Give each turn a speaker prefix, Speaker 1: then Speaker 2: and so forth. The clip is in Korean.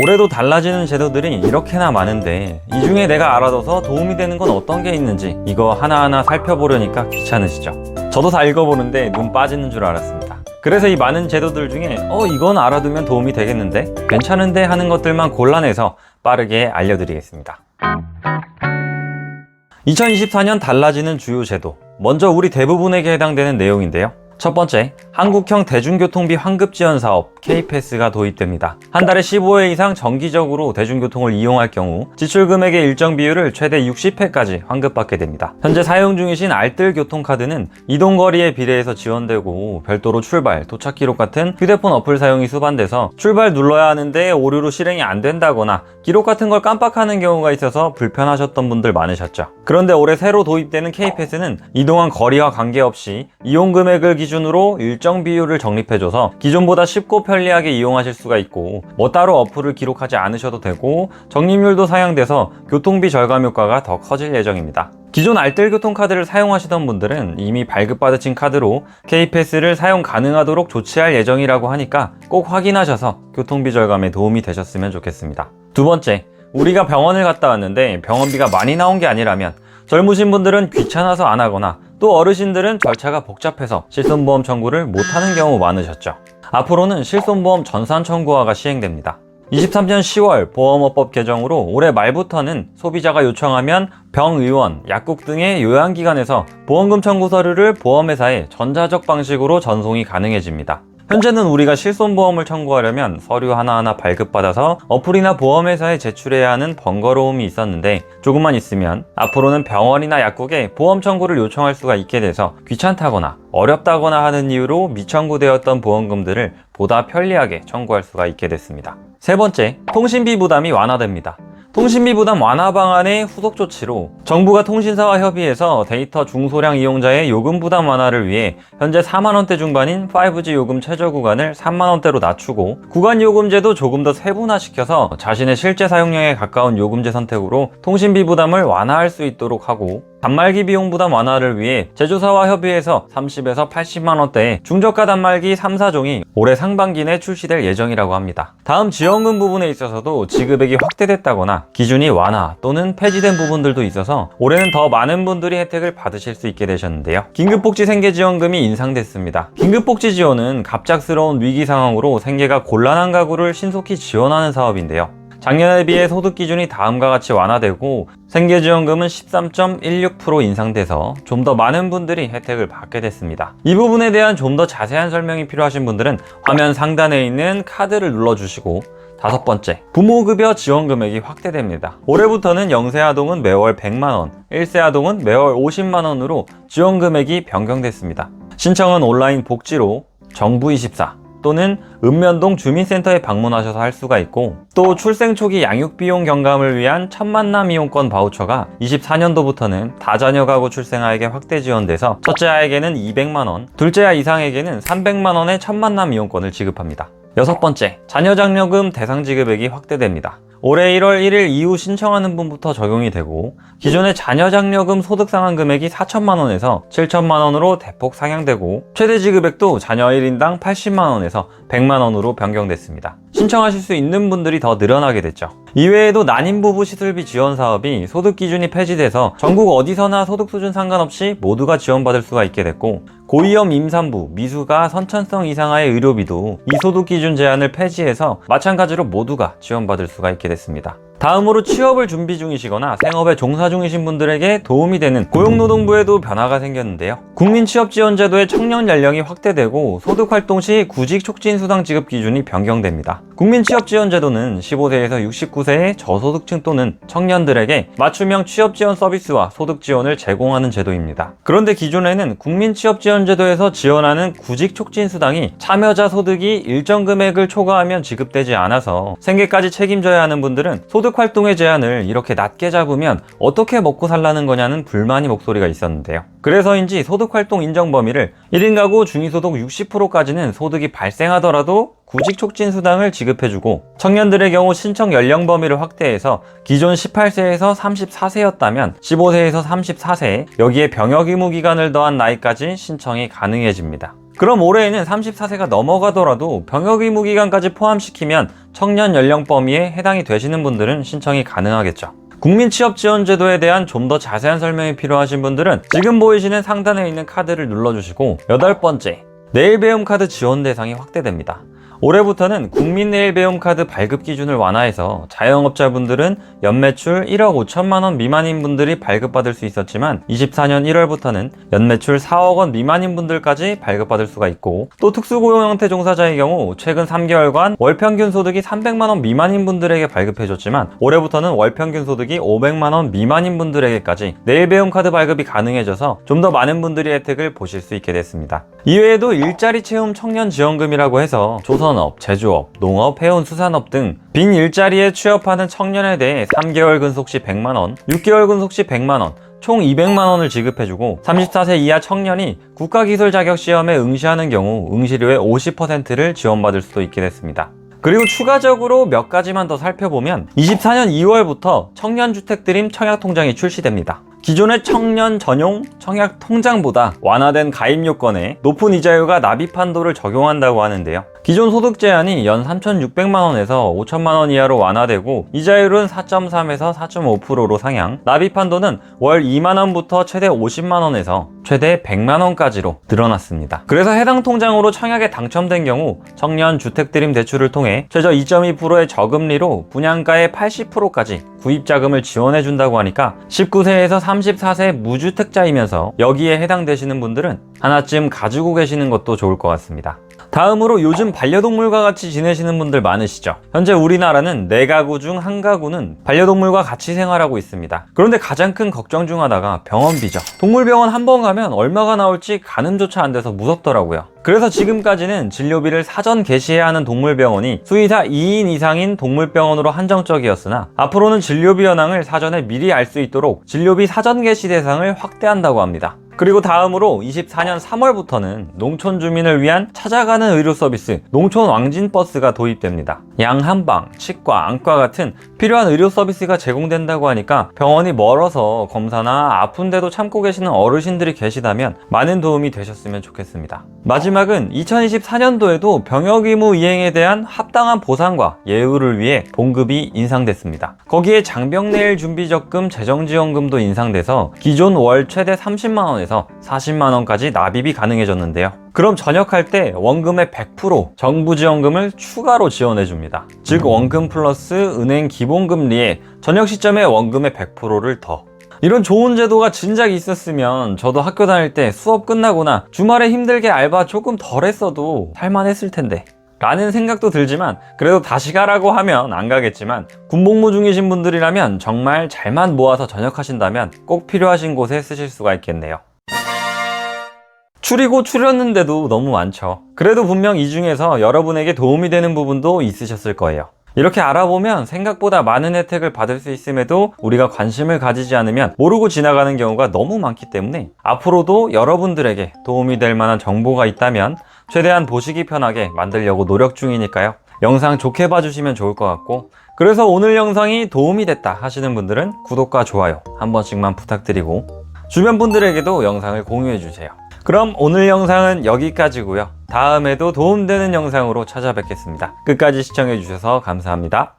Speaker 1: 올해도 달라지는 제도들이 이렇게나 많은데 이 중에 내가 알아둬서 도움이 되는 건 어떤 게 있는지 이거 하나하나 살펴보려니까 귀찮으시죠? 저도 다 읽어보는데 눈 빠지는 줄 알았습니다. 그래서 이 많은 제도들 중에 이건 알아두면 도움이 되겠는데? 괜찮은데? 하는 것들만 골라내서 빠르게 알려드리겠습니다. 2024년 달라지는 주요 제도. 먼저 우리 대부분에게 해당되는 내용인데요. 첫 번째, 한국형 대중교통비 환급 지원 사업 K-패스가 도입됩니다. 한 달에 15회 이상 정기적으로 대중교통을 이용할 경우 지출 금액의 일정 비율을 최대 60회까지 환급받게 됩니다. 현재 사용 중이신 알뜰 교통카드는 이동거리에 비례해서 지원되고 별도로 출발, 도착 기록 같은 휴대폰 어플 사용이 수반돼서 출발 눌러야 하는데 오류로 실행이 안 된다거나 기록 같은 걸 깜빡하는 경우가 있어서 불편하셨던 분들 많으셨죠. 그런데 올해 새로 도입되는 K-패스는 이동한 거리와 관계없이 이용 금액을 기준으로 일정 비율을 적립해줘서 기존보다 쉽고 편리하게 이용하실 수가 있고 따로 어플을 기록하지 않으셔도 되고 적립률도 상향돼서 교통비 절감 효과가 더 커질 예정입니다. 기존 알뜰 교통카드를 사용하시던 분들은 이미 발급받으신 카드로 K-패스를 사용 가능하도록 조치할 예정이라고 하니까 꼭 확인하셔서 교통비 절감에 도움이 되셨으면 좋겠습니다. 두 번째, 우리가 병원을 갔다 왔는데 병원비가 많이 나온 게 아니라면 젊으신 분들은 귀찮아서 안 하거나 또 어르신들은 절차가 복잡해서 실손보험 청구를 못하는 경우 많으셨죠. 앞으로는 실손보험 전산 청구화가 시행됩니다. 23년 10월 보험업법 개정으로 올해 말부터는 소비자가 요청하면 병의원, 약국 등의 요양기관에서 보험금 청구 서류를 보험회사에 전자적 방식으로 전송이 가능해집니다. 현재는 우리가 실손보험을 청구하려면 서류 하나하나 발급받아서 어플이나 보험회사에 제출해야 하는 번거로움이 있었는데 조금만 있으면 앞으로는 병원이나 약국에 보험 청구를 요청할 수가 있게 돼서 귀찮다거나 어렵다거나 하는 이유로 미청구되었던 보험금들을 보다 편리하게 청구할 수가 있게 됐습니다. 세 번째, 통신비 부담이 완화됩니다. 통신비 부담 완화 방안의 후속 조치로 정부가 통신사와 협의해서 데이터 중소량 이용자의 요금 부담 완화를 위해 현재 4만원대 중반인 5G 요금 최저 구간을 3만원대로 낮추고 구간 요금제도 조금 더 세분화시켜서 자신의 실제 사용량에 가까운 요금제 선택으로 통신비 부담을 완화할 수 있도록 하고 단말기 비용 부담 완화를 위해 제조사와 협의해서 30에서 80만원대의 중저가 단말기 3, 4종이 올해 상반기 내 출시될 예정이라고 합니다. 다음 지원금 부분에 있어서도 지급액이 확대됐다거나 기준이 완화 또는 폐지된 부분들도 있어서 올해는 더 많은 분들이 혜택을 받으실 수 있게 되셨는데요. 긴급복지 생계지원금이 인상됐습니다. 긴급복지 지원은 갑작스러운 위기 상황으로 생계가 곤란한 가구를 신속히 지원하는 사업인데요. 작년에 비해 소득 기준이 다음과 같이 완화되고 생계지원금은 13.16% 인상돼서 좀 더 많은 분들이 혜택을 받게 됐습니다. 이 부분에 대한 좀 더 자세한 설명이 필요하신 분들은 화면 상단에 있는 카드를 눌러주시고 다섯 번째, 부모급여 지원 금액이 확대됩니다. 올해부터는 0세 아동은 매월 100만원, 1세 아동은 매월 50만원으로 지원 금액이 변경됐습니다. 신청은 온라인 복지로 정부24 또는 읍면동 주민센터에 방문하셔서 할 수가 있고 또 출생 초기 양육비용 경감을 위한 첫 만남 이용권 바우처가 24년도부터는 다자녀 가구 출생아에게 확대 지원돼서 첫째 아에게는 200만원, 둘째 아 이상에게는 300만원의 첫 만남 이용권을 지급합니다. 여섯 번째, 자녀장려금 대상 지급액이 확대됩니다. 올해 1월 1일 이후 신청하는 분부터 적용이 되고 기존의 자녀장려금 소득 상한 금액이 4천만원에서 7천만원으로 대폭 상향되고 최대 지급액도 자녀 1인당 80만원에서 100만원으로 변경됐습니다. 신청하실 수 있는 분들이 더 늘어나게 됐죠. 이외에도 난임부부 시술비 지원 사업이 소득 기준이 폐지돼서 전국 어디서나 소득 수준 상관없이 모두가 지원받을 수가 있게 됐고 고위험 임산부, 미수가 선천성 이상아의 의료비도 이 소득 기준 제한을 폐지해서 마찬가지로 모두가 지원받을 수가 있게 됐습니다. 다음으로 취업을 준비 중이시거나 생업에 종사 중이신 분들에게 도움이 되는 고용노동부에도 변화가 생겼는데요. 국민취업지원제도의 청년 연령이 확대되고 소득활동 시 구직촉진수당 지급 기준이 변경됩니다. 국민취업지원제도는 15세에서 69세의 저소득층 또는 청년들에게 맞춤형 취업지원 서비스와 소득지원을 제공하는 제도입니다. 그런데 기존에는 국민취업지원제도에서 지원하는 구직촉진수당이 참여자 소득이 일정 금액을 초과하면 지급되지 않아서 생계까지 책임져야 하는 분들은 소득활동의 제한을 이렇게 낮게 잡으면 어떻게 먹고 살라는 거냐는 불만의 목소리가 있었는데요. 그래서인지 소득활동 인정 범위를 1인 가구 중위소득 60%까지는 소득이 발생하더라도 구직촉진수당을 지급해주고 청년들의 경우 신청 연령 범위를 확대해서 기존 18세에서 34세였다면 15세에서 34세 여기에 병역 의무 기간을 더한 나이까지 신청이 가능해집니다. 그럼 올해에는 34세가 넘어가더라도 병역 의무 기간까지 포함시키면 청년 연령 범위에 해당이 되시는 분들은 신청이 가능하겠죠. 국민취업지원제도에 대한 좀 더 자세한 설명이 필요하신 분들은 지금 보이시는 상단에 있는 카드를 눌러주시고 8번째, 내일배움카드 지원 대상이 확대됩니다. 올해부터는 국민내일배움카드 발급 기준을 완화해서 자영업자분들은 연매출 1억 5천만 원 미만인 분들이 발급받을 수 있었지만 24년 1월부터는 연매출 4억 원 미만인 분들까지 발급받을 수가 있고, 또 특수고용 형태 종사자의 경우 최근 3개월간 월평균 소득이 300만 원 미만인 분들에게 발급해줬지만 올해부터는 월평균 소득이 500만 원 미만인 분들에게까지 내일배움카드 발급이 가능해져서 좀 더 많은 분들이 혜택을 보실 수 있게 됐습니다. 이외에도 일자리 채움 청년 지원금이라고 해서 조선업, 제조업, 농업, 해운, 수산업 등 빈 일자리에 취업하는 청년에 대해 3개월 근속 시 100만 원, 6개월 근속 시 100만 원, 총 200만 원을 지급해주고 34세 이하 청년이 국가기술 자격 시험에 응시하는 경우 응시료의 50%를 지원받을 수도 있게 됐습니다. 그리고 추가적으로 몇 가지만 더 살펴보면 24년 2월부터 청년주택드림 청약통장이 출시됩니다. 기존의 청년 전용 청약통장보다 완화된 가입 요건에 높은 이자율과 납입 한도를 적용한다고 하는데요. 기존 소득 제한이 연 3,600만 원에서 5천만 원 이하로 완화되고 이자율은 4.3에서 4.5%로 상향, 납입 한도는 월 2만 원부터 최대 50만 원에서 최대 100만 원까지로 늘어났습니다. 그래서 해당 통장으로 청약에 당첨된 경우 청년 주택드림 대출을 통해 최저 2.2%의 저금리로 분양가의 80%까지 구입자금을 지원해준다고 하니까 19세에서 34세 무주택자이면서 여기에 해당되시는 분들은 하나쯤 가지고 계시는 것도 좋을 것 같습니다. 다음으로 요즘 반려동물과 같이 지내시는 분들 많으시죠? 현재 우리나라는 4가구 중 1가구는 반려동물과 같이 생활하고 있습니다. 그런데 가장 큰 걱정 중 하나가 병원비죠. 동물병원 한 번 가면 얼마가 나올지 가늠조차 안 돼서 무섭더라고요. 그래서 지금까지는 진료비를 사전 개시해야 하는 동물병원이 수의사 2인 이상인 동물병원으로 한정적이었으나 앞으로는 진료비 현황을 사전에 미리 알 수 있도록 진료비 사전 개시 대상을 확대한다고 합니다. 그리고 다음으로 24년 3월부터는 농촌 주민을 위한 찾아가는 의료 서비스 농촌 왕진버스가 도입됩니다. 양한방, 치과, 안과 같은 필요한 의료 서비스가 제공된다고 하니까 병원이 멀어서 검사나 아픈데도 참고 계시는 어르신들이 계시다면 많은 도움이 되셨으면 좋겠습니다. 마지막은 2024년도에도 병역 의무 이행에 대한 합당한 보상과 예우를 위해 봉급이 인상됐습니다. 거기에 장병내일 준비적금 재정지원금도 인상돼서 기존 월 최대 30만 원에서 40만 원까지 납입이 가능해졌는데요. 그럼 전역할 때 원금의 100% 정부 지원금을 추가로 지원해 줍니다. 즉 원금 플러스 은행 기본금리에 전역 시점에 원금의 100%를 더. 이런 좋은 제도가 진작 있었으면 저도 학교 다닐 때 수업 끝나거나 주말에 힘들게 알바 조금 덜 했어도 살만했을 텐데 라는 생각도 들지만, 그래도 다시 가라고 하면 안 가겠지만 군복무 중이신 분들이라면 정말 잘만 모아서 전역하신다면 꼭 필요하신 곳에 쓰실 수가 있겠네요. 추리고 추렸는데도 너무 많죠. 그래도 분명 이 중에서 여러분에게 도움이 되는 부분도 있으셨을 거예요. 이렇게 알아보면 생각보다 많은 혜택을 받을 수 있음에도 우리가 관심을 가지지 않으면 모르고 지나가는 경우가 너무 많기 때문에 앞으로도 여러분들에게 도움이 될 만한 정보가 있다면 최대한 보시기 편하게 만들려고 노력 중이니까요. 영상 좋게 봐주시면 좋을 것 같고, 그래서 오늘 영상이 도움이 됐다 하시는 분들은 구독과 좋아요 한 번씩만 부탁드리고 주변 분들에게도 영상을 공유해주세요. 그럼 오늘 영상은 여기까지고요. 다음에도 도움되는 영상으로 찾아뵙겠습니다. 끝까지 시청해주셔서 감사합니다.